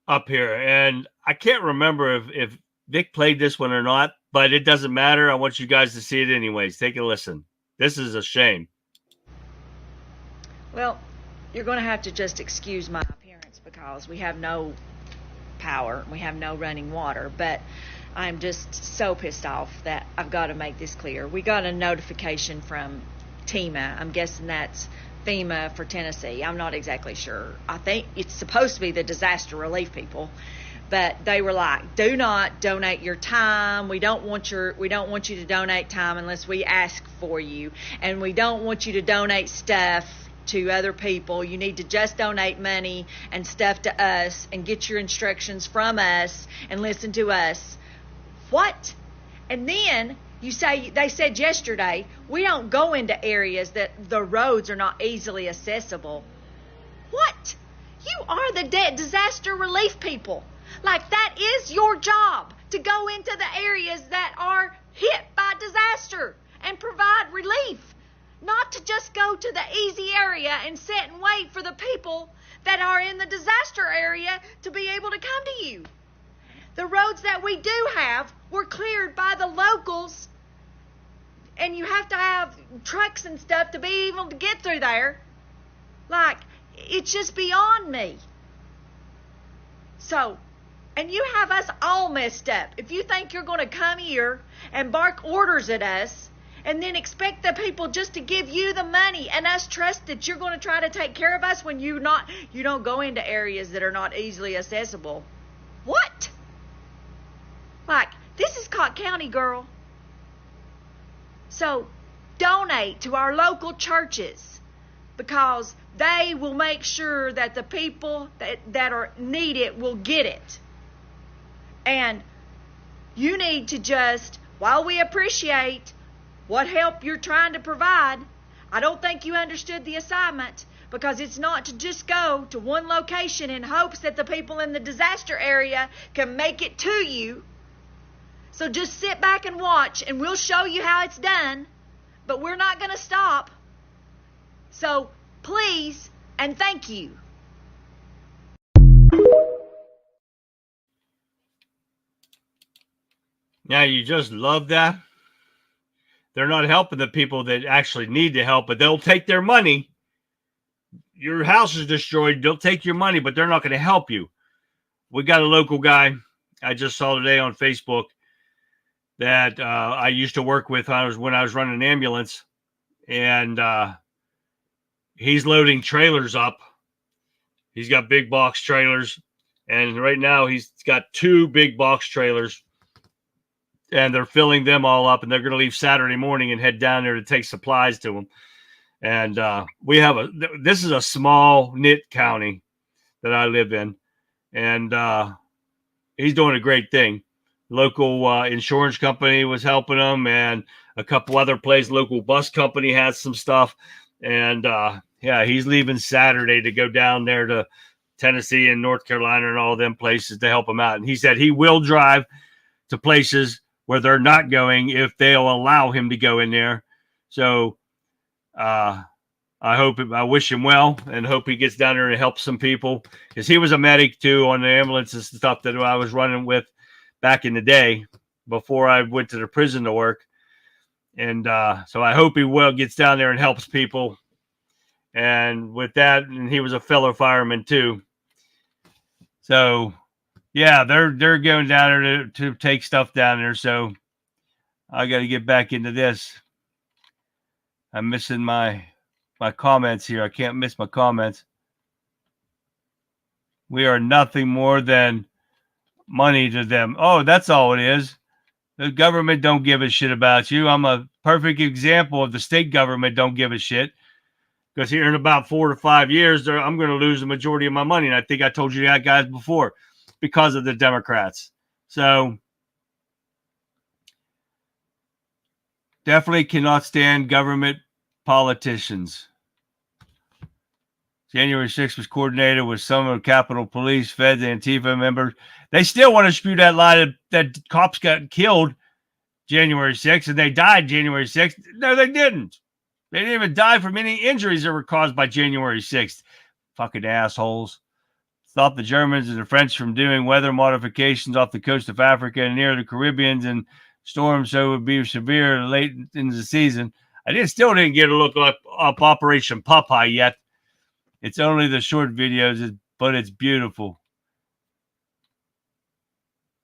up here, and I can't remember if Vic played this one or not, but it doesn't matter. I want you guys to see it anyways. Take a listen. This is a shame. Well, you're going to have to just excuse my appearance because we have no power. We have no running water, but I'm just so pissed off that I've got to make this clear. We got a notification from TEMA. I'm guessing that's FEMA for Tennessee. I'm not exactly sure. I think it's supposed to be the disaster relief people, but they were like, "Do not donate your time. We don't want you to donate time unless we ask for you, and we don't want you to donate stuff to other people. You need to just donate money and stuff to us and get your instructions from us and listen to us." What? And then they said yesterday, we don't go into areas that the roads are not easily accessible. What? You are the disaster relief people. Like, that is your job, to go into the areas that are hit by disaster and provide relief. Not to just go to the easy area and sit and wait for the people that are in the disaster area to be able to come to you. The roads that we do have were cleared by the locals, and you have to have trucks and stuff to be able to get through there. Like, it's just beyond me. So, and you have us all messed up. If you think you're going to come here and bark orders at us and then expect the people just to give you the money and us trust that you're going to try to take care of us when you don't go into areas that are not easily accessible. What? Like, this is Cott County, girl. So, donate to our local churches, because they will make sure that the people that need it will get it. And you need to just, while we appreciate what help you're trying to provide, I don't think you understood the assignment, because it's not to just go to one location in hopes that the people in the disaster area can make it to you. So just sit back and watch, and we'll show you how it's done, but we're not going to stop. So please and thank you. Now, you just love that. They're not helping the people that actually need the help, but they'll take their money. Your house is destroyed. They'll take your money, but they're not going to help you. We got a local guy I just saw today on Facebook that I used to work with when I was running an ambulance, and he's loading trailers up. He's got big box trailers, and right now he's got 2 big box trailers, and they're filling them all up, and they're going to leave Saturday morning and head down there to take supplies to them. And this is a small knit county that I live in, and he's doing a great thing. Local insurance company was helping him, and a couple other places. Local bus company has some stuff, and he's leaving Saturday to go down there to Tennessee and North Carolina and all them places to help him out. And he said he will drive to places where they're not going if they'll allow him to go in there. So I wish him well, and hope he gets down there and helps some people, because he was a medic too on the ambulances and stuff that I was running with back in the day before I went to the prison to work. And so I hope he gets down there and helps people. And with that, and he was a fellow fireman too. So yeah, they're going down there to take stuff down there. So I got to get back into this. I'm missing my comments here. I can't miss my comments. We are nothing more than money to them. Oh, that's all it is. The government don't give a shit about you. I'm a perfect example of the state government don't give a shit. Because here in about 4 to 5 years, I'm going to lose the majority of my money. And I think I told you that, guys, before, because of the Democrats. So definitely cannot stand government politicians. January 6th was coordinated with some of the Capitol Police, Feds, Antifa members. They still want to spew that lie that cops got killed January 6th and they died January 6th. No, they didn't. They didn't even die from any injuries that were caused by January 6th. Fucking assholes. Stopped the Germans and the French from doing weather modifications off the coast of Africa and near the Caribbean and storms so it would be severe late in the season. I still didn't get a look up Operation Popeye yet. It's only the short videos, but it's beautiful.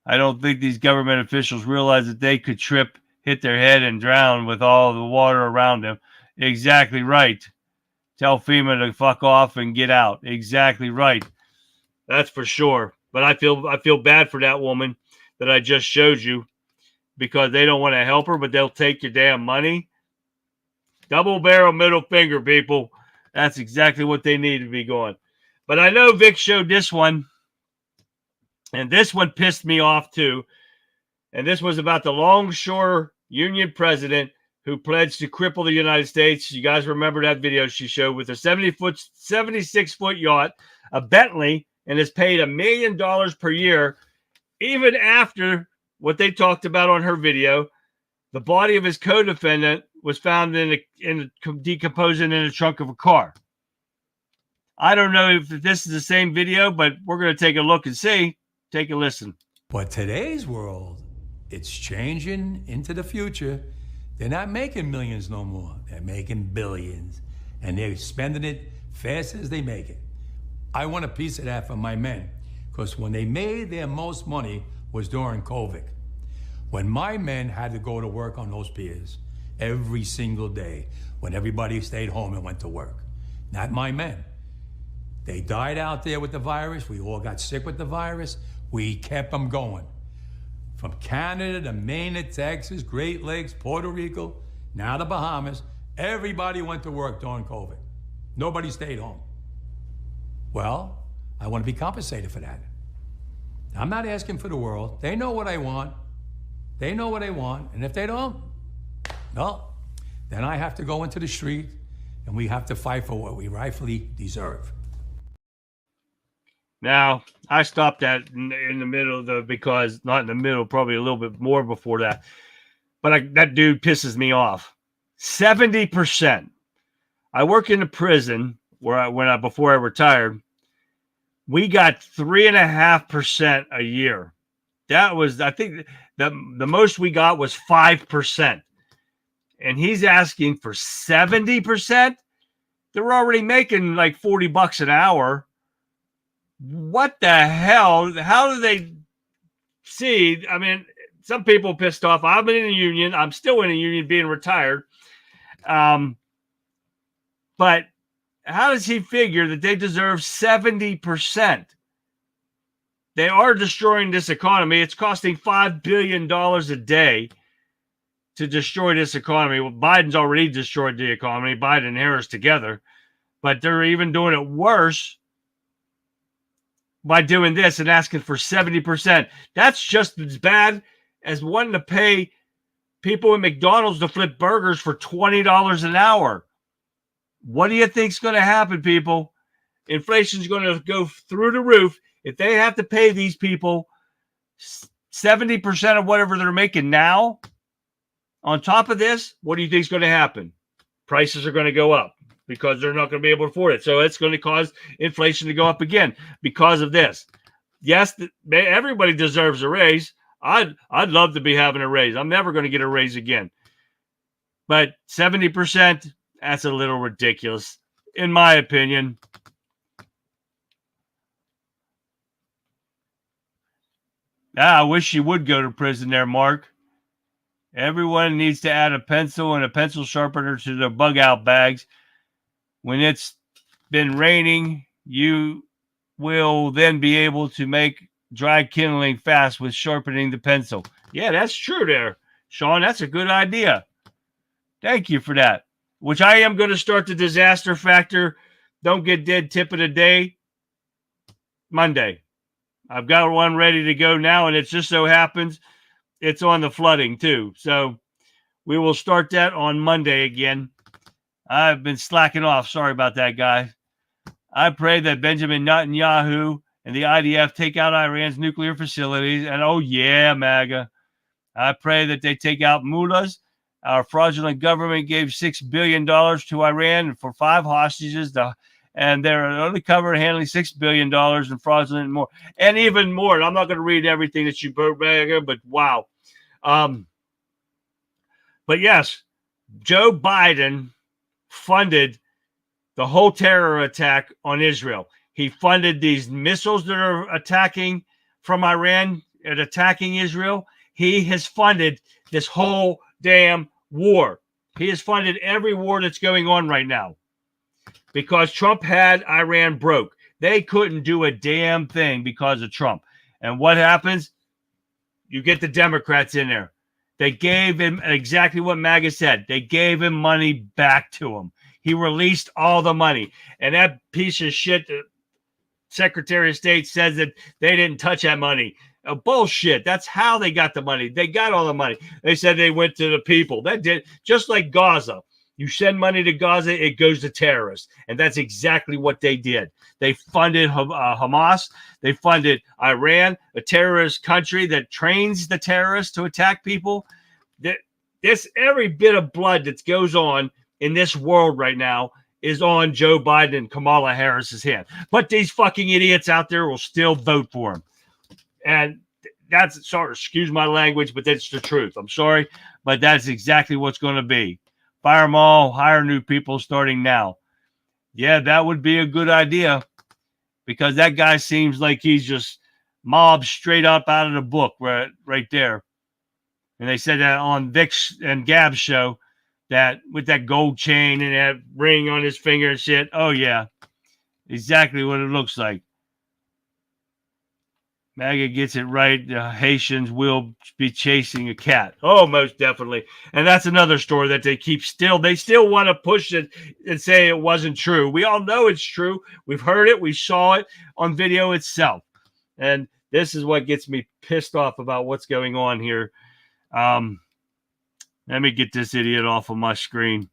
I don't think these government officials realize that they could trip, hit their head, and drown with all the water around them. Exactly right. Tell FEMA to fuck off and get out. Exactly right. That's for sure. But I feel bad for that woman that I just showed you because they don't want to help her, but they'll take your damn money. Double barrel middle finger, people. That's exactly what they need to be going. But I know Vic showed this one, and this one pissed me off too. And this was about the Longshore Union president who pledged to cripple the United States. You guys remember that video she showed with a 76-foot yacht, a Bentley, and is paid $1 million per year. Even after what they talked about on her video, the body of his co-defendant was found decomposing in the trunk of a car. I don't know if this is the same video, but we're going to take a look and see. Take a listen. But today's world, it's changing into the future. They're not making millions no more. They're making billions. And they're spending it fast as they make it. I want a piece of that for my men. Because when they made their most money was during COVID. When my men had to go to work on those piers every single day, when everybody stayed home and went to work. Not my men. They died out there with the virus. We all got sick with the virus. We kept them going. From Canada to Maine to Texas, Great Lakes, Puerto Rico, now the Bahamas, everybody went to work during COVID. Nobody stayed home. Well, I want to be compensated for that. I'm not asking for the world. They know what I want. They know what I want. And if they don't, well, then I have to go into the street and we have to fight for what we rightfully deserve. Now, I stopped that in the middle of because not in the middle, probably a little bit more before that. But that dude pisses me off. 70%. I work in a prison before I retired. We got 3.5% a year. That was, I think, the most we got was 5%. And he's asking for 70%. They're already making like $40 an hour. What the hell? How do they see? I mean, some people pissed off. I've been in a union. I'm still in a union being retired. But how does he figure that they deserve 70%? They are destroying this economy. It's costing $5 billion a day to destroy this economy. Well, Biden's already destroyed the economy, Biden and Harris together. But they're even doing it worse by doing this and asking for 70%. That's just as bad as wanting to pay people in McDonald's to flip burgers for $20 an hour. What do you think's going to happen, people? Inflation's going to go through the roof. If they have to pay these people 70% of whatever they're making now, on top of this, what do you think is going to happen? Prices are going to go up because they're not going to be able to afford it. So it's going to cause inflation to go up again because of this. Yes, everybody deserves a raise. I'd love to be having a raise. I'm never going to get a raise again. But 70%, that's a little ridiculous, in my opinion. I wish you would go to prison there, Mark. Everyone needs to add a pencil and a pencil sharpener to their bug out bags. When it's been raining, you will then be able to make dry kindling fast with sharpening the pencil. Yeah, that's true there, Sean. That's a good idea. Thank you for that. Which I am going to start the disaster factor. Don't get dead tip of the day Monday. I've got one ready to go now, and it just so happens it's on the flooding too. So we will start that on Monday again. I've been slacking off. Sorry about that, guys. I pray that Benjamin Netanyahu and the IDF take out Iran's nuclear facilities. And oh yeah, MAGA. I pray that they take out mullahs. Our fraudulent government gave $6 billion to Iran for 5 hostages, and they're undercover handling $6 billion in fraudulent and more. And even more. And I'm not going to read everything that you wrote, but wow. But yes, Joe Biden funded the whole terror attack on Israel. He funded these missiles that are attacking from Iran and attacking Israel. He has funded this whole damn war. He has funded every war that's going on right now because Trump had Iran broke. They couldn't do a damn thing because of Trump. And what happens? You get the Democrats in there. They gave him exactly what MAGA said. They gave him money back to him. He released all the money. And that piece of shit, the Secretary of State, says that they didn't touch that money. Bullshit. That's how they got the money. They got all the money. They said they went to the people. That did, just like Gaza. You send money to Gaza, it goes to terrorists. And that's exactly what they did. They funded Hamas. They funded Iran, a terrorist country that trains the terrorists to attack people. This every bit of blood that goes on in this world right now is on Joe Biden and Kamala Harris's hand. But these fucking idiots out there will still vote for him. And that's, sorry, excuse my language, but that's the truth. I'm sorry, but that's exactly what's going to be. Fire them all, hire new people starting now. Yeah, that would be a good idea because that guy seems like he's just mobbed straight up out of the book right there. And they said that on Vic's and Gab's show, that with that gold chain and that ring on his finger and shit. Oh, yeah, exactly what it looks like. MAGA gets it right. The Haitians will be chasing a cat. Oh, most definitely. And that's another story that they keep still. They still want to push it and say it wasn't true. We all know it's true. We've heard it. We saw it on video itself. And this is what gets me pissed off about what's going on here. Let me get this idiot off of my screen.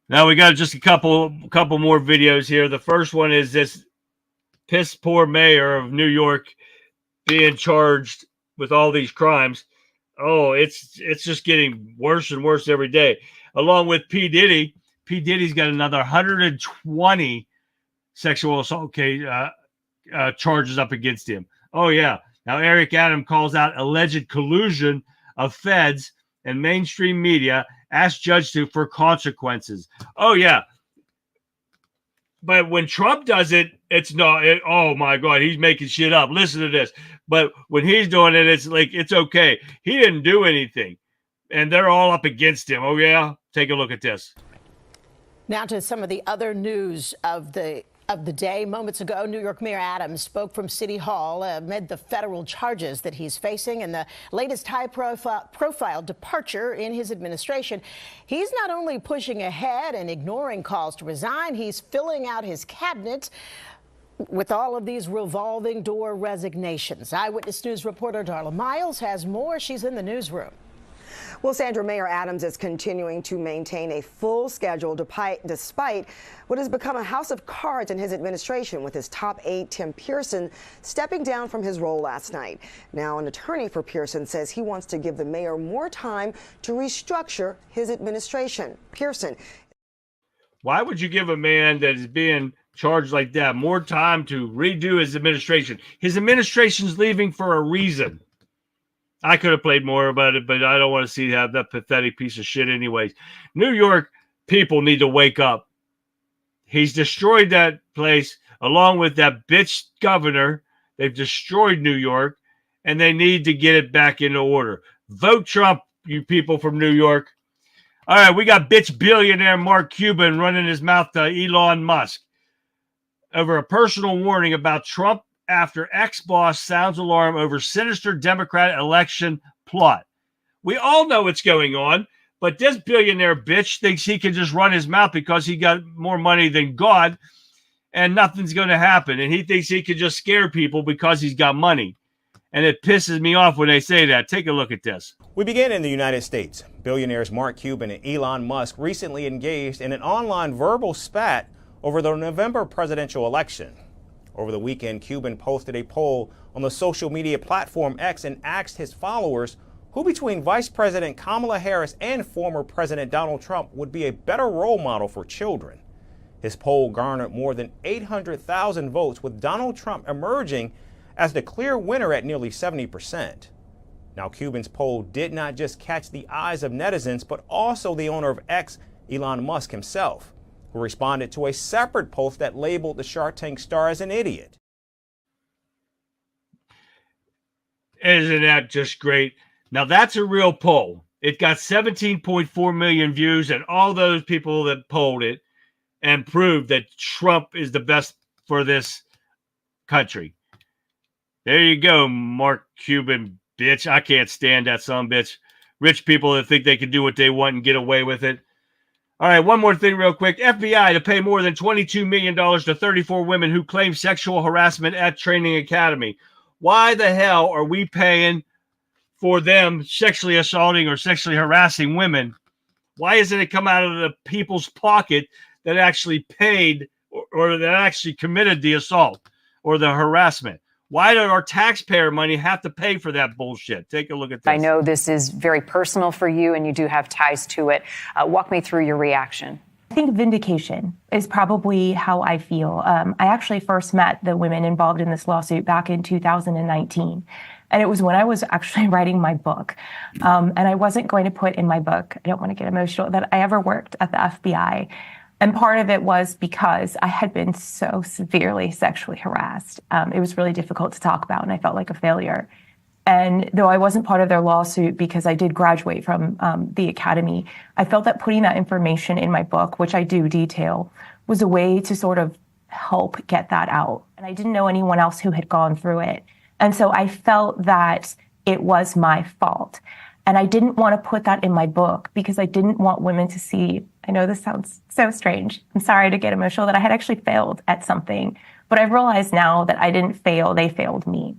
Now we got just a couple more videos here. The first one is this piss poor mayor of New York being charged with all these crimes. Oh, it's just getting worse and worse every day. Along with P. Diddy. P. Diddy's got another 120 sexual assault charges up against him. Oh, yeah. Now, Eric Adams calls out alleged collusion of feds and mainstream media, asked judge for consequences. Oh, yeah. But when Trump does it, it's not, oh my God, he's making shit up. Listen to this. But when he's doing it, it's like, it's okay. He didn't do anything. And they're all up against him. Oh, yeah? Take a look at this. Now to some of the other news of the day. Moments ago, New York Mayor Adams spoke from City Hall amid the federal charges that he's facing and the latest high-profile departure in his administration. He's not only pushing ahead and ignoring calls to resign, he's filling out his cabinet with all of these revolving door resignations. Eyewitness News reporter Darla Miles has more. She's in the newsroom. Well, Sandra, Mayor Adams is continuing to maintain a full schedule despite what has become a house of cards in his administration, with his top aide, Tim Pearson, stepping down from his role last night. Now, an attorney for Pearson says he wants to give the mayor more time to restructure his administration. Pearson. Why would you give a man that is being charged like that, more time to redo his administration. His administration's leaving for a reason. I could have played more about it, but I don't want to see that pathetic piece of shit anyways. New York people need to wake up. He's destroyed that place along with that bitch governor. They've destroyed New York, and they need to get it back into order. Vote Trump, you people from New York. All right, we got bitch billionaire Mark Cuban running his mouth to Elon Musk over a personal warning about Trump after ex-boss sounds alarm over sinister Democrat election plot. We all know what's going on, but this billionaire bitch thinks he can just run his mouth because he got more money than God and nothing's going to happen. And he thinks he can just scare people because he's got money. And it pisses me off when they say that. Take a look at this. We begin in the United States. Billionaires Mark Cuban and Elon Musk recently engaged in an online verbal spat over the November presidential election. Over the weekend, Cuban posted a poll on the social media platform X and asked his followers who between Vice President Kamala Harris and former President Donald Trump would be a better role model for children. His poll garnered more than 800,000 votes, with Donald Trump emerging as the clear winner at nearly 70%. Now, Cuban's poll did not just catch the eyes of netizens, but also the owner of X, Elon Musk himself, who responded to a separate post that labeled the Shark Tank star as an idiot. Isn't that just great? Now, that's a real poll. It got 17.4 million views, and all those people that polled it and proved that Trump is the best for this country. There you go, Mark Cuban, bitch. I can't stand that son bitch. Rich people that think they can do what they want and get away with it. All right, one more thing real quick. FBI to pay more than $22 million to 34 women who claim sexual harassment at Training Academy. Why the hell are we paying for them sexually assaulting or sexually harassing women? Why isn't it come out of the people's pocket that actually paid or that actually committed the assault or the harassment? Why did our taxpayer money have to pay for that bullshit? Take a look at this. I know this is very personal for you and you do have ties to it. Walk me through your reaction. I think vindication is probably how I feel. I actually first met the women involved in this lawsuit back in 2019. And it was when I was actually writing my book. And I wasn't going to put in my book, I don't want to get emotional, that I ever worked at the FBI. And part of it was because I had been so severely sexually harassed. It was really difficult to talk about, and I felt like a failure. And though I wasn't part of their lawsuit because I did graduate from the academy, I felt that putting that information in my book, which I do detail, was a way to sort of help get that out. And I didn't know anyone else who had gone through it. And so I felt that it was my fault. And I didn't want to put that in my book because I didn't want women to see, I know this sounds so strange, I'm sorry to get emotional, that I had actually failed at something. But I've realized now that I didn't fail, they failed me.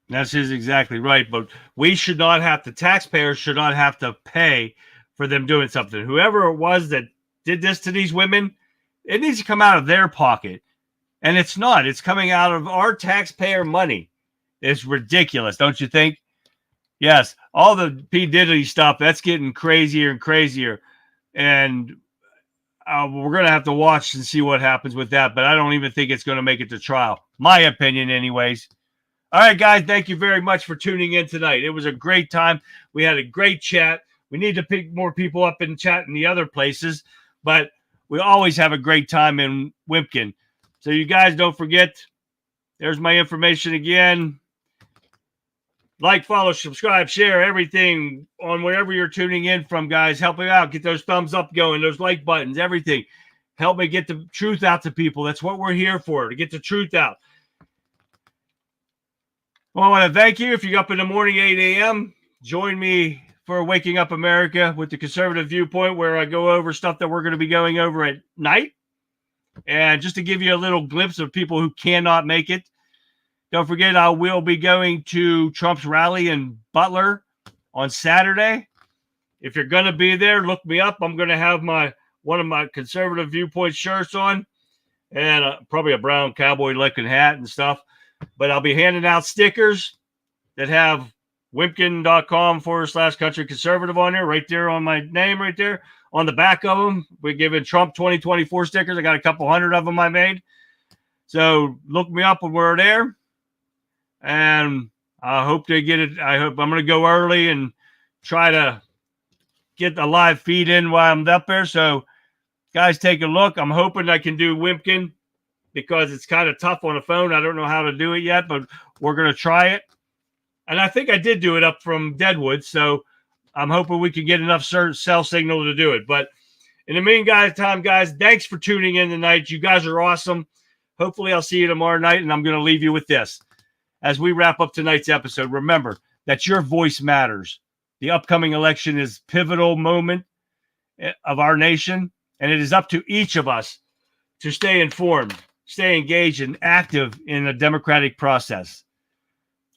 That's exactly right. But we should not have to, taxpayers should not have to pay for them doing something. Whoever it was that did this to these women, it needs to come out of their pocket. And it's not. It's coming out of our taxpayer money. It's ridiculous, don't you think? Yes, all the P. Diddy stuff, that's getting crazier and crazier. And we're going to have to watch and see what happens with that. But I don't even think it's going to make it to trial. My opinion, anyways. All right, guys, thank you very much for tuning in tonight. It was a great time. We had a great chat. We need to pick more people up and chat in the other places. But we always have a great time in Wimpkin. So you guys don't forget, there's my information again. Like, follow, subscribe, share everything on wherever you're tuning in from, guys. Help me out. Get those thumbs up going, those like buttons, everything. Help me get the truth out to people. That's what we're here for, to get the truth out. Well, I want to thank you. If you're up in the morning, 8 a.m., join me for Waking Up America with the Conservative Viewpoint, where I go over stuff that we're going to be going over at night. And just to give you a little glimpse of people who cannot make it, don't forget, I will be going to Trump's rally in Butler on Saturday. If you're going to be there, look me up. I'm going to have one of my Conservative Viewpoint shirts on and probably a brown cowboy-looking hat and stuff. But I'll be handing out stickers that have wimpkin.com/country conservative on there, right there on my name right there. on the back of them. We're giving Trump 2024 stickers. I got a couple hundred of them I made. So look me up when we're there. And I hope to get it. I hope I'm going to go early and try to get the live feed in while I'm up there. So guys, take a look. I'm hoping I can do Wimpkin because it's kind of tough on the phone. I don't know how to do it yet, but we're going to try it. And I think I did do it up from Deadwood. So I'm hoping we can get enough cell signal to do it. But in the meantime, guys, thanks for tuning in tonight. You guys are awesome. Hopefully I'll see you tomorrow night. And I'm going to leave you with this. As we wrap up tonight's episode, remember that your voice matters. The upcoming election is a pivotal moment of our nation, and it is up to each of us to stay informed, stay engaged, and active in the democratic process.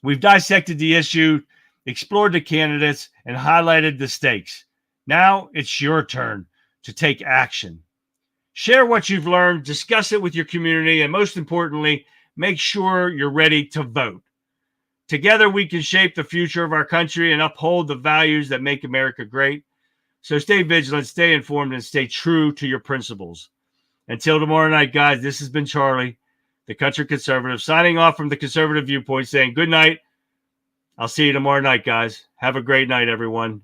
We've dissected the issue, explored the candidates, and highlighted the stakes. Now it's your turn to take action. Share what you've learned, discuss it with your community, and most importantly, make sure you're ready to vote. Together, we can shape the future of our country and uphold the values that make America great. So stay vigilant, stay informed, and stay true to your principles. Until tomorrow night, guys, this has been Charlie, the Country Conservative, signing off from the Conservative Viewpoint, saying good night. I'll see you tomorrow night, guys. Have a great night, everyone.